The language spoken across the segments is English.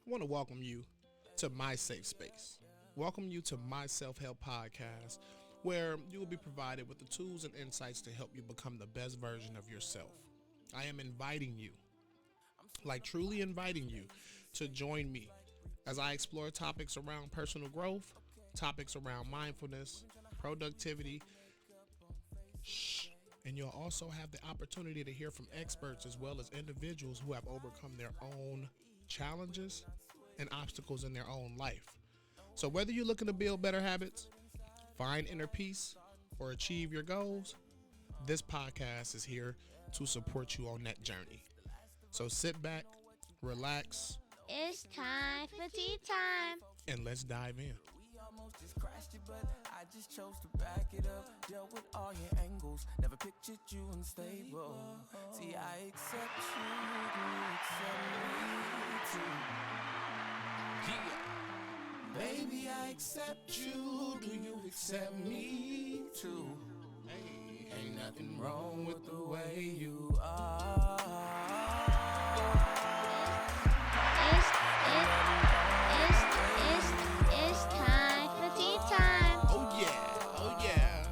I want to welcome you to my safe space. Welcome you to my self-help podcast, where you will be provided with the tools and insights to help you become the best version of yourself. I am inviting you, like truly inviting you, to join me as I explore topics around personal growth, topics around mindfulness, productivity, and you'll also have the opportunity to hear from experts as well as individuals who have overcome their own challenges and obstacles in their own life. So, whether you're looking to build better habits, find inner peace, or achieve your goals, this podcast is here to support you on that journey. So, sit back, relax, It's time for tea time. and let's dive in. Almost just crashed it, but I just chose to back it up. Dealt with all your angles, never pictured you unstable. See, I accept you, do you accept me too? Baby, I accept you, do you accept me too? Hey, ain't nothing wrong with the way you are. It's time for tea time. Oh yeah.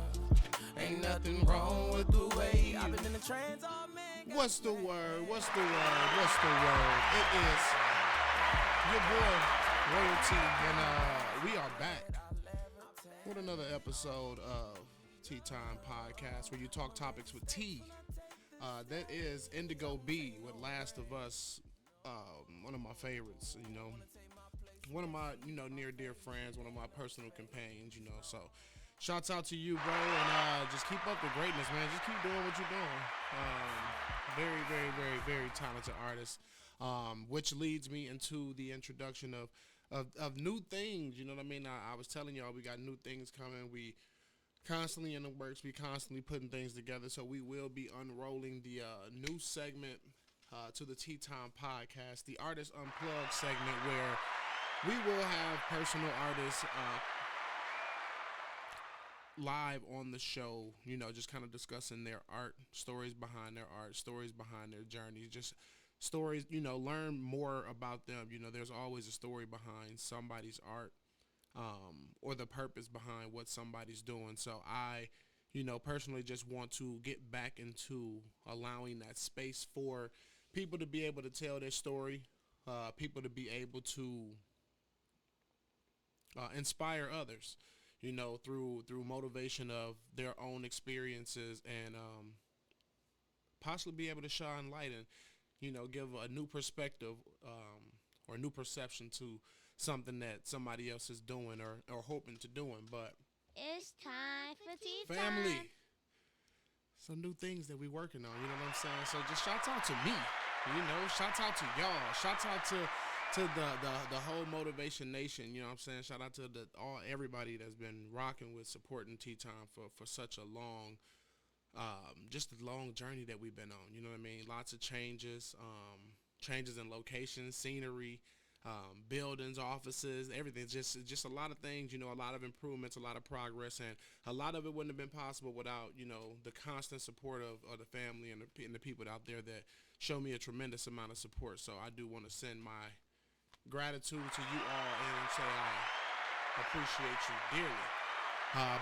Ain't nothing wrong with the way I've been in the trance all man. What's the word? It is your boy Royalty, and we are back with another episode of Tea Time Podcast, where you talk topics with tea. That is Indigo B with Last of Us, one of my favorites. One of my near dear friends, one of my personal companions. So shouts out to you, bro, and just keep up the greatness, man. Just keep doing what you're doing. Very, very, very, very talented artist, which leads me into the introduction of new things. You know what I mean? I was telling y'all we got new things coming. We constantly in the works. We constantly putting things together. So we will be unrolling the new segment to the Tea Time Podcast, the Artist Unplugged segment, where we will have personal artists live on the show, just kind of discussing their art, stories behind their art, stories behind their journeys, just stories, learn more about them. There's always a story behind somebody's art, or the purpose behind what somebody's doing. So I, personally just want to get back into allowing that space for people to be able to tell their story, people to be able to inspire others, through motivation of their own experiences, and possibly be able to shine light and, give a new perspective, or a new perception to something that somebody else is doing or hoping to doing. But It's time for tea time. family, some new things that we working on, you know what I'm saying? So just shouts out to me, shouts out to y'all, shouts out to the whole Motivation Nation, you know what I'm saying? Shout out to everybody that's been rocking with supporting Tea Time for such a long, just a long journey that we've been on, you know what I mean? Lots of changes, changes in locations, scenery, buildings, offices, everything. Just a lot of things, a lot of improvements, a lot of progress, and a lot of it wouldn't have been possible without, the constant support of the family and the people out there that show me a tremendous amount of support. So I do want to send my gratitude to you all and say I appreciate you dearly.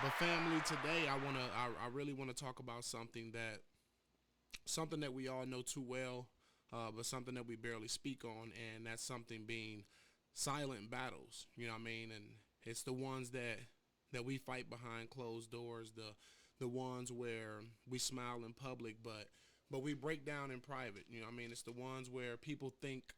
But family, today I really want to talk about something that we all know too well, but something that we barely speak on, and that's something being silent battles. You know what I mean? And it's the ones that we fight behind closed doors, the ones where we smile in public, but we break down in private. You know what I mean? It's the ones where people think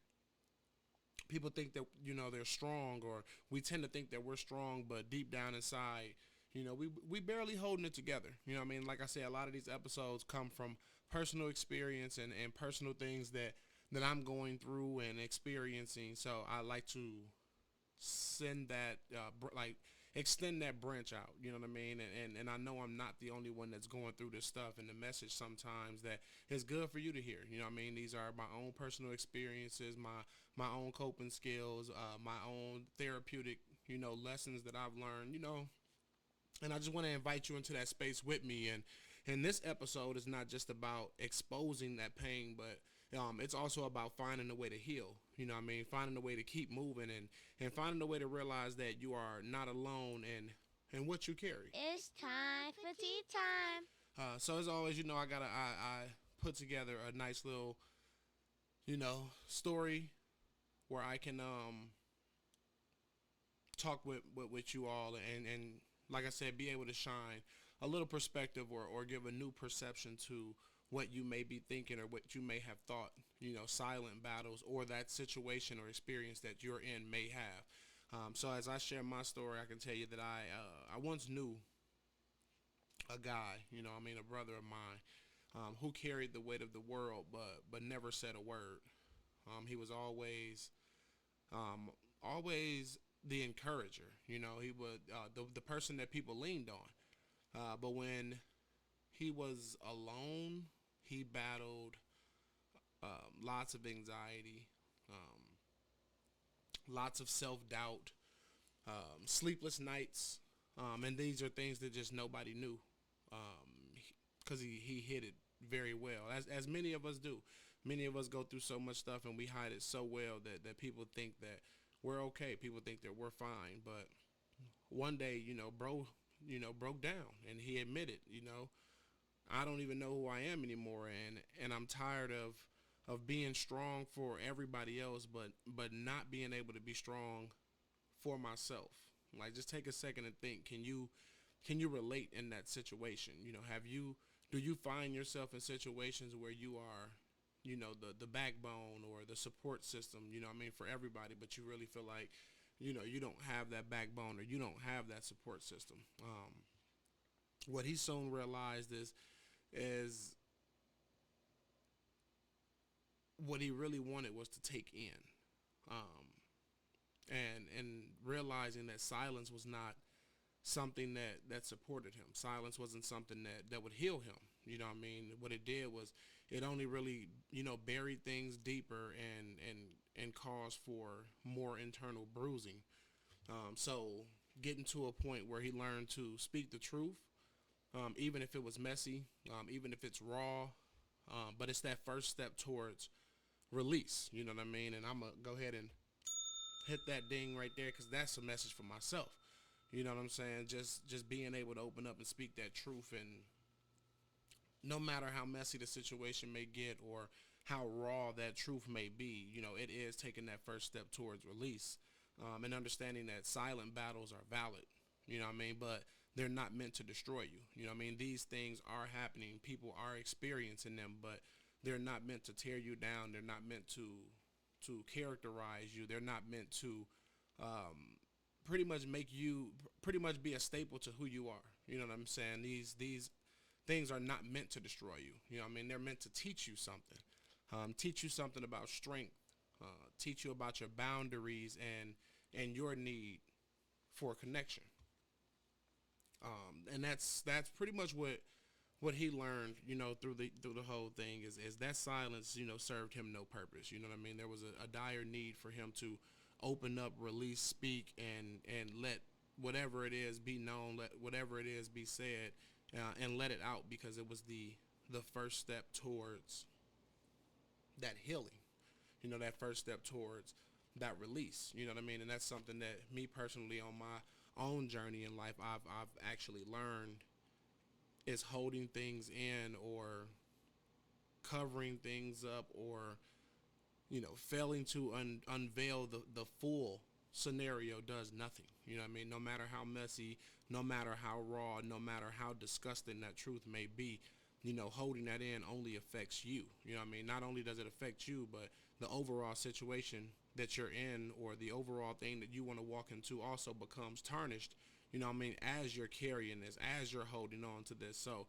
that, they're strong, or we tend to think that we're strong, but deep down inside, we barely holding it together. You know what I mean? Like I said, a lot of these episodes come from personal experience and personal things that I'm going through and experiencing. So I like to send that, extend that branch out, you know what I mean? And I know I'm not the only one that's going through this stuff, and the message sometimes that is good for you to hear, you know what I mean? These are my own personal experiences, my own coping skills, my own therapeutic, lessons that I've learned, and I just want to invite you into that space with me. And this episode is not just about exposing that pain, but It's also about finding a way to heal. You know what I mean? Finding a way to keep moving, and finding a way to realize that you are not alone in what you carry. It's time for tea time. So as always, I put together a nice little, story where I can talk with you all, and like I said, be able to shine a little perspective, or give a new perception to what you may be thinking or what you may have thought, silent battles or that situation or experience that you're in may have. So as I share my story, I can tell you that I once knew a guy, a brother of mine, who carried the weight of the world, but never said a word. He was always the encourager. He was the person that people leaned on. But when he was alone, he battled lots of anxiety, lots of self doubt, sleepless nights, and these are things that just nobody knew, because he hid it very well, as many of us do. Many of us go through so much stuff and we hide it so well that people think that we're okay. People think that we're fine. But one day, bro, broke down, and he admitted, I don't even know who I am anymore, and I'm tired of being strong for everybody else, but not being able to be strong for myself. Like, just take a second and think. Can you relate in that situation? Do you find yourself in situations where you are, the backbone or the support system, for everybody, but you really feel like, you don't have that backbone, or you don't have that support system? What he soon realized is what he really wanted was to take in, and realizing that silence was not something that supported him. Silence wasn't something that would heal him. What it did was it only really, buried things deeper and caused for more internal bruising. So getting to a point where he learned to speak the truth, even if it was messy, even if it's raw, but it's that first step towards release. You know what I mean? And I'm going to go ahead and hit that ding right there, because that's a message for myself. You know what I'm saying? Just being able to open up and speak that truth, and no matter how messy the situation may get or how raw that truth may be, it is taking that first step towards release, and understanding that silent battles are valid. But they're not meant to destroy you. These things are happening. People are experiencing them, but they're not meant to tear you down. They're not meant to characterize you. They're not meant to pretty much make you pretty much be a staple to who you are. You know what I'm saying? These things are not meant to destroy you. They're meant to teach you something. Teach you something about strength. Teach you about your boundaries and your need for connection. And that's pretty much what he learned, through the whole thing is that silence, served him no purpose. You know what I mean? There was a dire need for him to open up, release, speak, and let whatever it is be known, let whatever it is be said, and let it out, because it was the first step towards that healing. That first step towards that release. You know what I mean? And that's something that me personally, on my own journey in life, I've actually learned, is holding things in, or covering things up, or failing to unveil the full scenario does nothing. You know what I mean? No matter how messy, no matter how raw, no matter how disgusting that truth may be, holding that in only affects you. You know what I mean? Not only does it affect you, but the overall situation that you're in, or the overall thing that you want to walk into, also becomes tarnished, as you're carrying this, as you're holding on to this. So,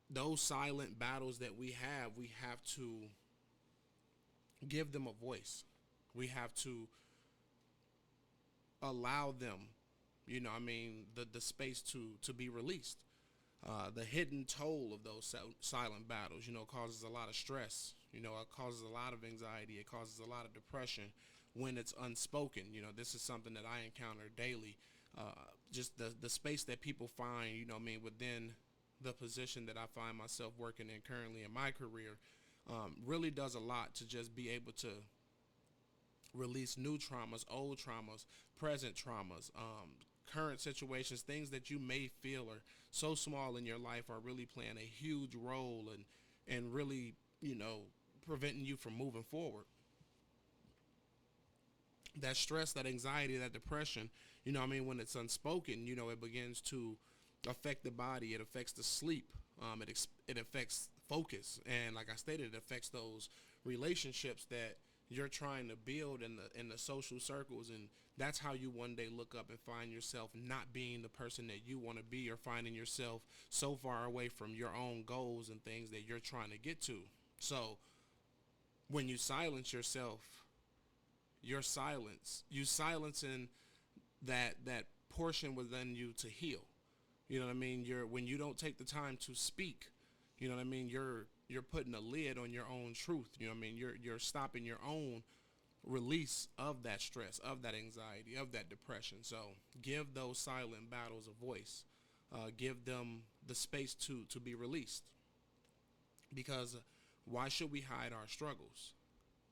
those silent battles that we have to give them a voice. We have to allow them, the space to be released. The hidden toll of those silent battles, causes a lot of stress. It causes a lot of anxiety. It causes a lot of depression when it's unspoken. This is something that I encounter daily. Just the space that people find, within the position that I find myself working in currently in my career, really does a lot to just be able to release new traumas, old traumas, present traumas, current situations, things that you may feel are so small in your life are really playing a huge role and really, preventing you from moving forward. That stress, that anxiety, that depression, when it's unspoken, it begins to affect the body. It affects the sleep. It affects focus, and like I stated, it affects those relationships that you're trying to build in the social circles, and that's how you one day look up and find yourself not being the person that you want to be, or finding yourself so far away from your own goals and things that you're trying to get to. So when you silence yourself, you silencing that portion within you to heal. You know what I mean? When you don't take the time to speak, you know what I mean, you're putting a lid on your own truth. You know what I mean? You're stopping your own release of that stress, of that anxiety, of that depression. So give those silent battles a voice. Give them the space to be released. Because why should we hide our struggles?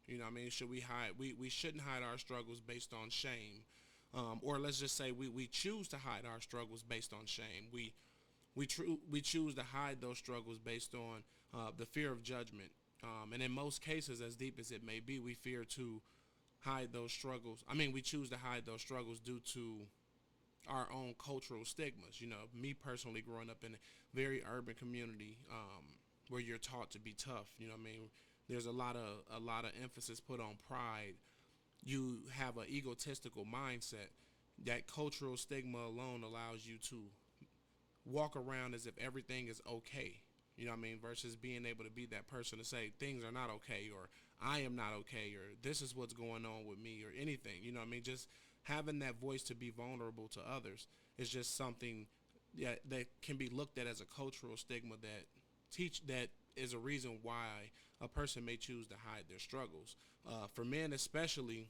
You know what I mean? Should we hide? We shouldn't hide our struggles based on shame. Or let's just say we choose to hide our struggles based on shame. We choose to hide those struggles based on the fear of judgment. And in most cases, as deep as it may be, we fear to hide those struggles. We choose to hide those struggles due to our own cultural stigmas. Me personally, growing up in a very urban community, where you're taught to be tough. You know what I mean? There's a lot of emphasis put on pride. You have an egotistical mindset. That cultural stigma alone allows you to walk around as if everything is okay. You know what I mean? Versus being able to be that person to say things are not okay, or I am not okay, or this is what's going on with me, or anything. You know what I mean? Just having that voice to be vulnerable to others is just something that can be looked at as a cultural stigma that is a reason why a person may choose to hide their struggles. For men especially,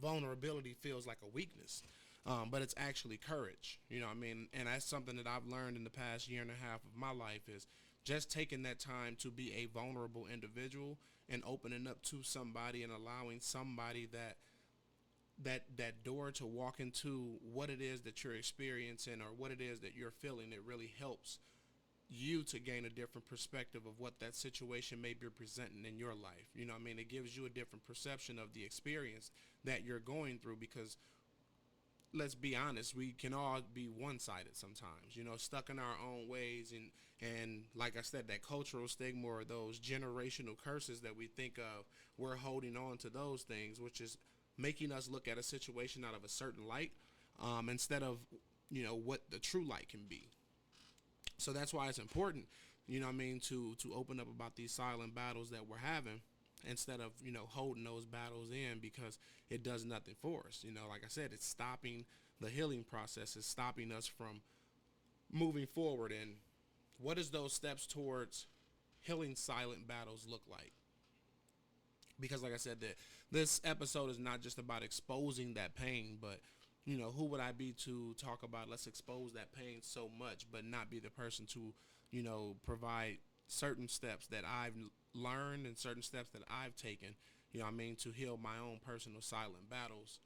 vulnerability feels like a weakness, but it's actually courage. You know what I mean? And that's something that I've learned in the past year and a half of my life, is just taking that time to be a vulnerable individual and opening up to somebody and allowing somebody that door to walk into what it is that you're experiencing or what it is that you're feeling. It really helps you to gain a different perspective of what that situation may be presenting in your life. You know what I mean? It gives you a different perception of the experience that you're going through, because let's be honest, we can all be one-sided sometimes, stuck in our own ways, and like I said, that cultural stigma or those generational curses that we think of, we're holding on to those things, which is making us look at a situation out of a certain light, instead of what the true light can be. So that's why it's important, to open up about these silent battles that we're having, instead of, holding those battles in, because it does nothing for us. Like I said, it's stopping the healing process. It's stopping us from moving forward. And what does those steps towards healing silent battles look like? Because like I said, that this episode is not just about exposing that pain, but who would I be to talk about let's expose that pain so much, but not be the person to, provide certain steps that I've learned and certain steps that I've taken, to heal my own personal silent battles.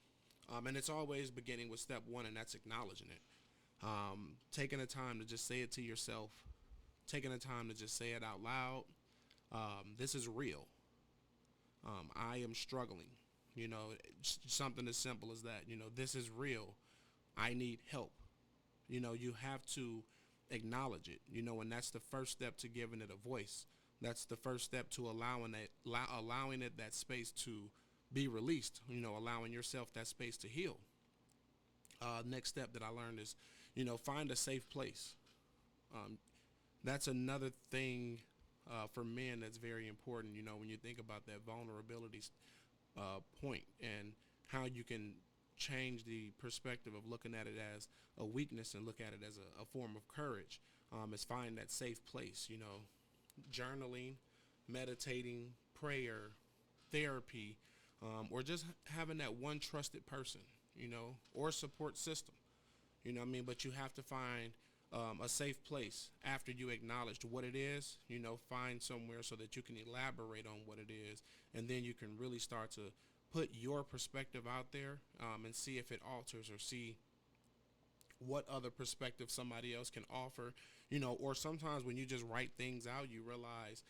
And it's always beginning with step one, and that's acknowledging it. Taking the time to just say it to yourself, taking the time to just say it out loud. This is real. I am struggling. Something as simple as that. This is real. I need help. You have to acknowledge it. And that's the first step to giving it a voice. That's the first step to allowing it that space to be released. Allowing yourself that space to heal. Next step that I learned is, find a safe place. That's another thing for men that's very important. When you think about that vulnerability point, and how you can change the perspective of looking at it as a weakness and look at it as a form of courage, is find that safe place. Journaling, meditating, prayer, therapy, or just having that one trusted person, or support system. But you have to find a safe place after you acknowledged what it is. Find somewhere so that you can elaborate on what it is, and then you can really start to put your perspective out there, and see if it alters, or see what other perspective somebody else can offer. Or sometimes when you just write things out, you realize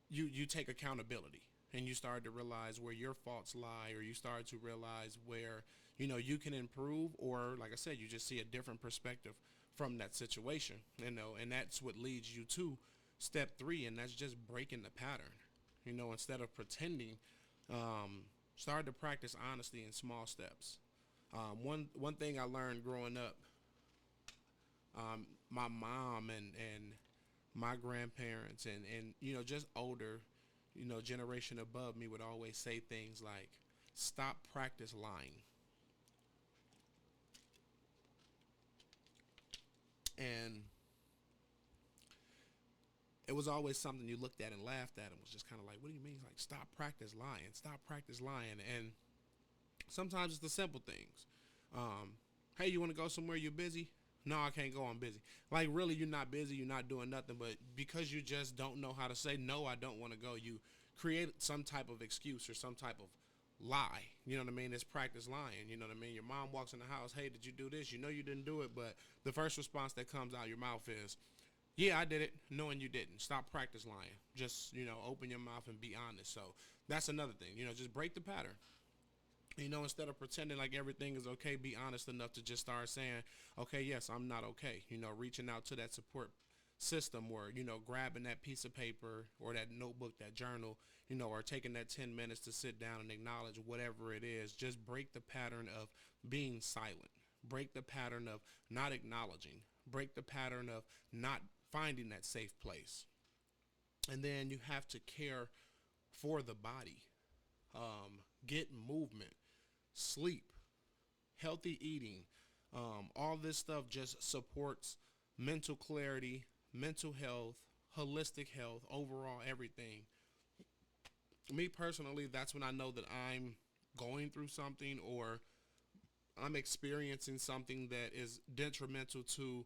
you take accountability, and you start to realize where your faults lie, or you start to realize where you can improve, or like I said, you just see a different perspective from that situation. And that's what leads you to step 3, and that's just breaking the pattern. Instead of pretending, start to practice honesty in small steps. One thing I learned growing up, my mom and my grandparents, and just older, generation above me, would always say things like, stop practice lying. And it was always something you looked at and laughed at, and was just kind of like, what do you mean? Like, stop practice lying, stop practice lying. And sometimes it's the simple things. Hey, you want to go somewhere? You busy? No, I can't go. I'm busy. Like, really, you're not busy. You're not doing nothing. But because you just don't know how to say, no, I don't want to go, you create some type of excuse or some type of lie. You know what I mean? It's practice lying. You know what I mean? Your mom walks in the house. Hey, did you do this? You know you didn't do it. But the first response that comes out your mouth is, yeah, I did it, knowing you didn't. Stop practice lying. Just, open your mouth and be honest. So that's another thing. Just break the pattern. Instead of pretending like everything is okay, be honest enough to just start saying, okay, yes, I'm not okay. Reaching out to that support system, or, grabbing that piece of paper or that notebook, that journal, or taking that 10 minutes to sit down and acknowledge whatever it is. Just break the pattern of being silent. Break the pattern of not acknowledging. Break the pattern of not finding that safe place. And then you have to care for the body. Get movement, sleep, healthy eating. All this stuff just supports mental clarity, mental health, holistic health, overall everything. Me personally, that's when I know that I'm going through something, or I'm experiencing something that is detrimental to,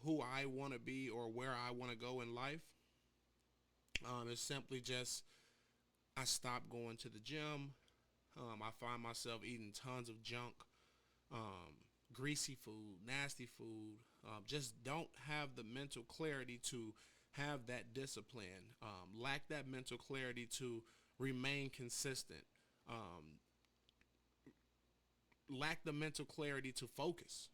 who I want to be or where I want to go in life. It's simply just, I stop going to the gym. I find myself eating tons of junk, greasy food, nasty food. Just don't have the mental clarity to have that discipline. Lack that mental clarity to remain consistent. Lack the mental clarity to focus.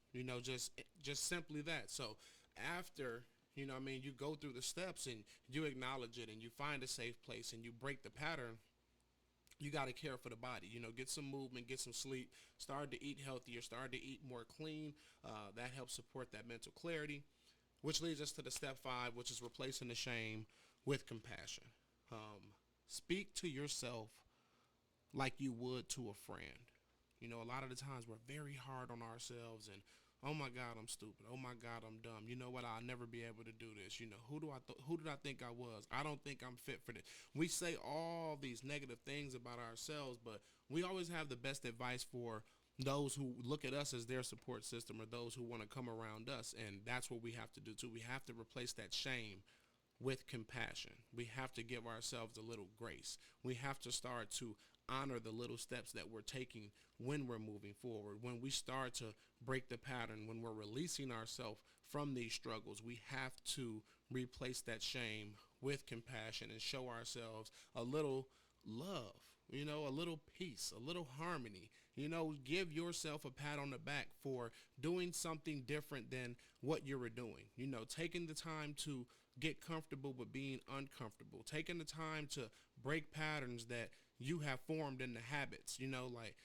Just simply that. So after, you go through the steps and you acknowledge it and you find a safe place and you break the pattern. You got to care for the body. Get some movement, get some sleep, start to eat healthier, start to eat more clean. That helps support that mental clarity, which leads us to the step 5, which is replacing the shame with compassion. Speak to yourself like you would to a friend. A lot of the times we're very hard on ourselves, and oh my God, I'm stupid. Oh my God, I'm dumb. You know what? I'll never be able to do this. Who did I think I was? I don't think I'm fit for this. We say all these negative things about ourselves, but we always have the best advice for those who look at us as their support system, or those who want to come around us. And that's what we have to do too. We have to replace that shame with compassion. We have to give ourselves a little grace. We have to start to honor the little steps that we're taking when we're moving forward. When we start to break the pattern, when we're releasing ourselves from these struggles, we have to replace that shame with compassion and show ourselves a little love, a little peace, a little harmony. Give yourself a pat on the back for doing something different than what you were doing. Taking the time to get comfortable with being uncomfortable, taking the time to break patterns that you have formed in the habits. Like,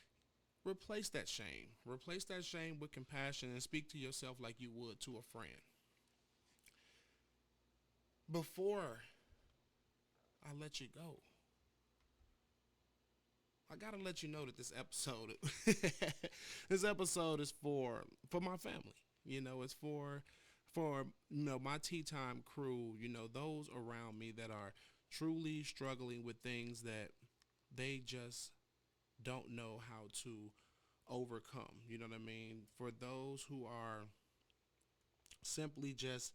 replace that shame. Replace that shame with compassion, and speak to yourself like you would to a friend. Before I let you go, I gotta let you know that this episode, this episode is for my family. It's for my tea time crew. Those around me that are truly struggling with things that they just don't know how to overcome. You know what I mean? For those who are Simply just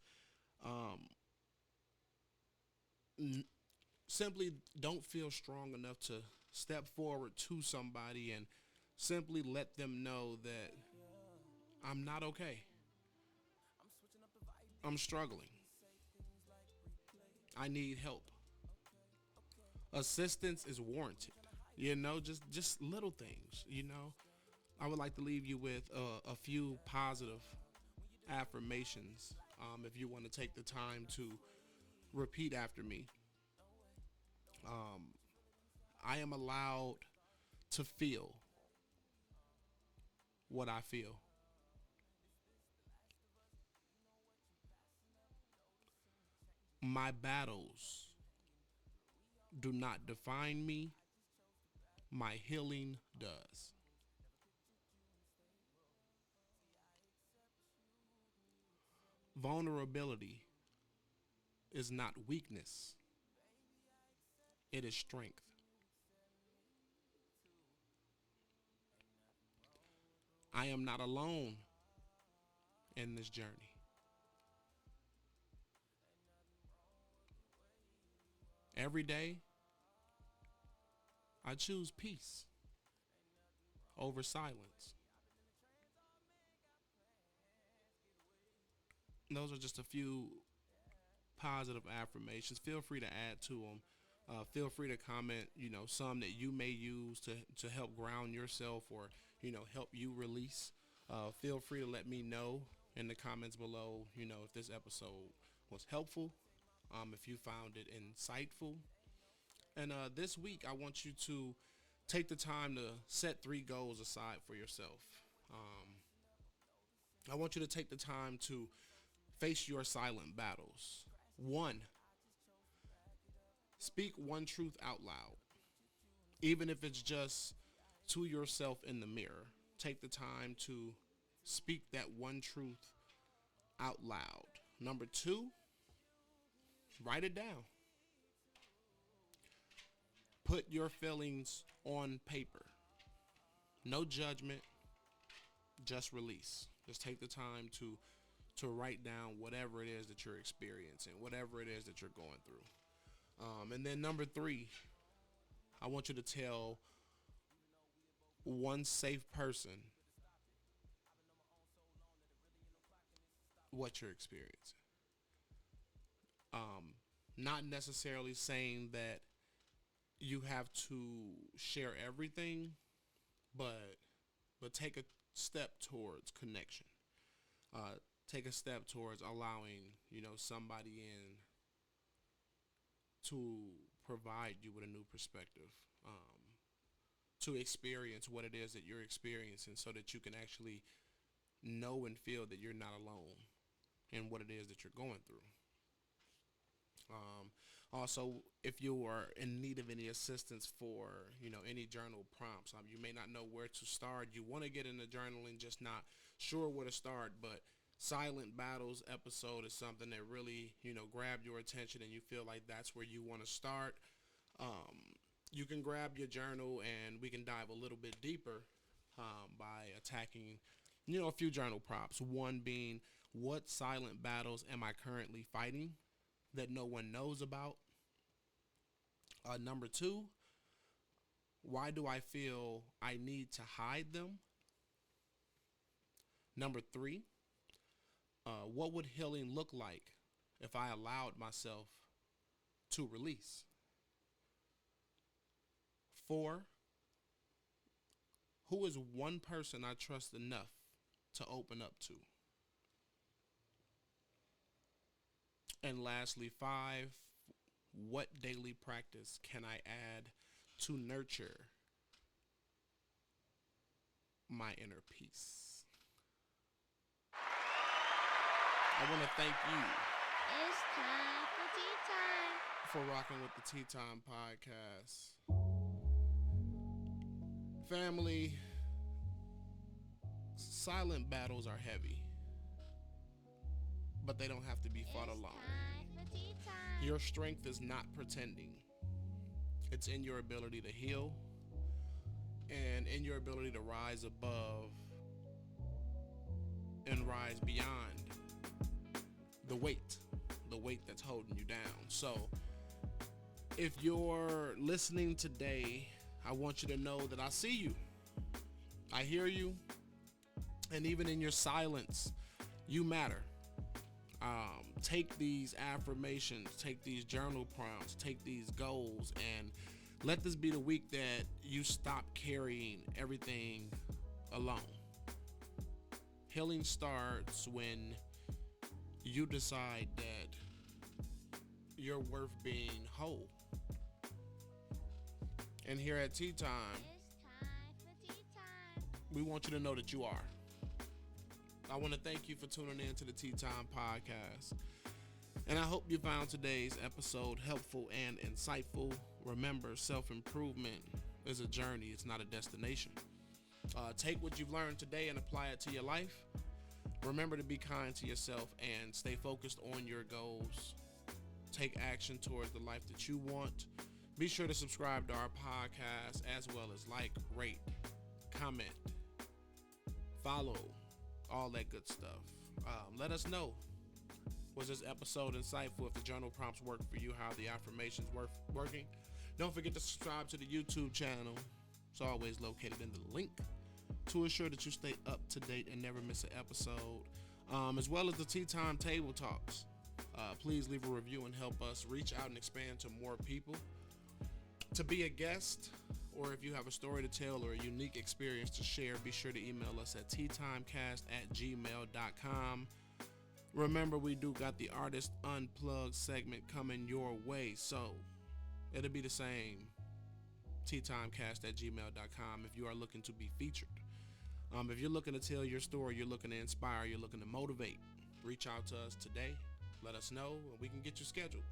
um, n- simply don't feel strong enough to step forward to somebody and simply let them know that I'm not okay. I'm struggling. I need help. Assistance is warranted. Just little things. I would like to leave you with a few positive affirmations. If you want to take the time to repeat after me, um, I am allowed to feel what I feel. My battles do not define me, my healing does. Vulnerability is not weakness, it is strength. I am not alone in this journey. Every day, I choose peace over silence. Those are just a few positive affirmations. Feel free to add to them. Feel free to comment, some that you may use to help ground yourself or, help you release. Feel free to let me know in the comments below, if this episode was helpful, if you found it insightful. And this week, I want you to take the time to set 3 goals aside for yourself. Um, I want you to take the time to face your silent battles. One, speak one truth out loud, even if it's just to yourself in the mirror. Take the time to speak that one truth out loud. Number two, write it down. Put your feelings on paper. No judgment, just release. Just take the time to write down whatever it is that you're experiencing, whatever it is that you're going through. And then number three, I want you to tell one safe person what you're experiencing. Um, Not necessarily saying that you have to share everything, but take a step towards connection. Take a step towards allowing somebody in to provide you with a new perspective, to experience what it is that you're experiencing, so that you can actually know and feel that you're not alone in what it is that you're going through. Also, if you are in need of any assistance for any journal prompts, you may not know where to start. You want to get into journaling, just not sure where to start. But Silent Battles episode is something that really grabbed your attention, and you feel like that's where you want to start. You can grab your journal, and we can dive a little bit deeper by attacking a few journal prompts. One being, what silent battles am I currently fighting that no one knows about? Number two, why do I feel I need to hide them? Number three, what would healing look like if I allowed myself to release? Four, who is one person I trust enough to open up to? And lastly, five, what daily practice can I add to nurture my inner peace? I want to thank you It's time for tea time. for rocking with the Tea Time Podcast. Family, silent battles are heavy, but they don't have to be fought It's alone. time for tea time. Your strength is not pretending. It's in your ability to heal and in your ability to rise above and rise beyond the weight that's holding you down. So if you're listening today, I want you to know that I see you, I hear you, and even in your silence, you matter. Take these affirmations, take these journal prompts, take these goals, and let this be the week that you stop carrying everything alone. Healing starts when you decide that you're worth being whole. And here at Tea Time, It's time for tea time. we want you to know that you are. I want to thank you for tuning in to the Tea Time podcast. And I hope you found today's episode helpful and insightful. Remember, self-improvement is a journey, it's not a destination. Take what you've learned today and apply it to your life. Remember to be kind to yourself and stay focused on your goals. Take action towards the life that you want. Be sure to subscribe to our podcast, as well as like, rate, comment, follow, all that good stuff. Let us know, was this episode insightful? If the journal prompts work for you, how the affirmations working. Don't forget to subscribe to the YouTube channel. It's always located in the link, to ensure that you stay up to date and never miss an episode, as well as the Tea Time Table Talks. Please leave a review and help us reach out and expand to more people. To be a guest, or if you have a story to tell or a unique experience to share, be sure to email us at teatimecast@gmail.com. Remember, we do got the Artist Unplugged segment coming your way, so it'll be the same, teatimecast@gmail.com, if you are looking to be featured. If you're looking to tell your story, you're looking to inspire, you're looking to motivate, reach out to us today. Let us know, and we can get you scheduled.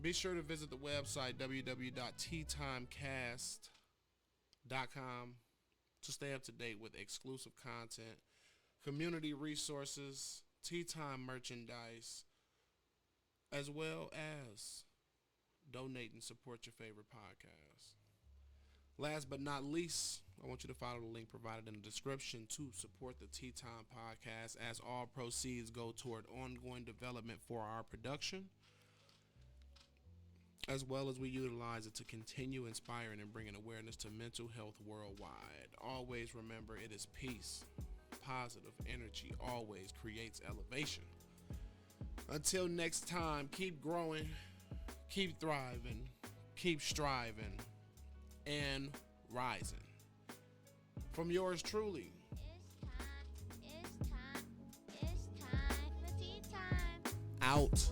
Be sure to visit the website, www.teatimecast.com, to stay up to date with exclusive content, community resources, Tea Time merchandise, as well as donate and support your favorite podcast. Last but not least, I want you to follow the link provided in the description to support the Tea Time podcast, as all proceeds go toward ongoing development for our production, as well as we utilize it to continue inspiring and bringing awareness to mental health worldwide. Always remember, it is peace. Positive energy always creates elevation. Until next time, keep growing, keep thriving, keep striving, and rising. From yours truly, It's time for tea time. out.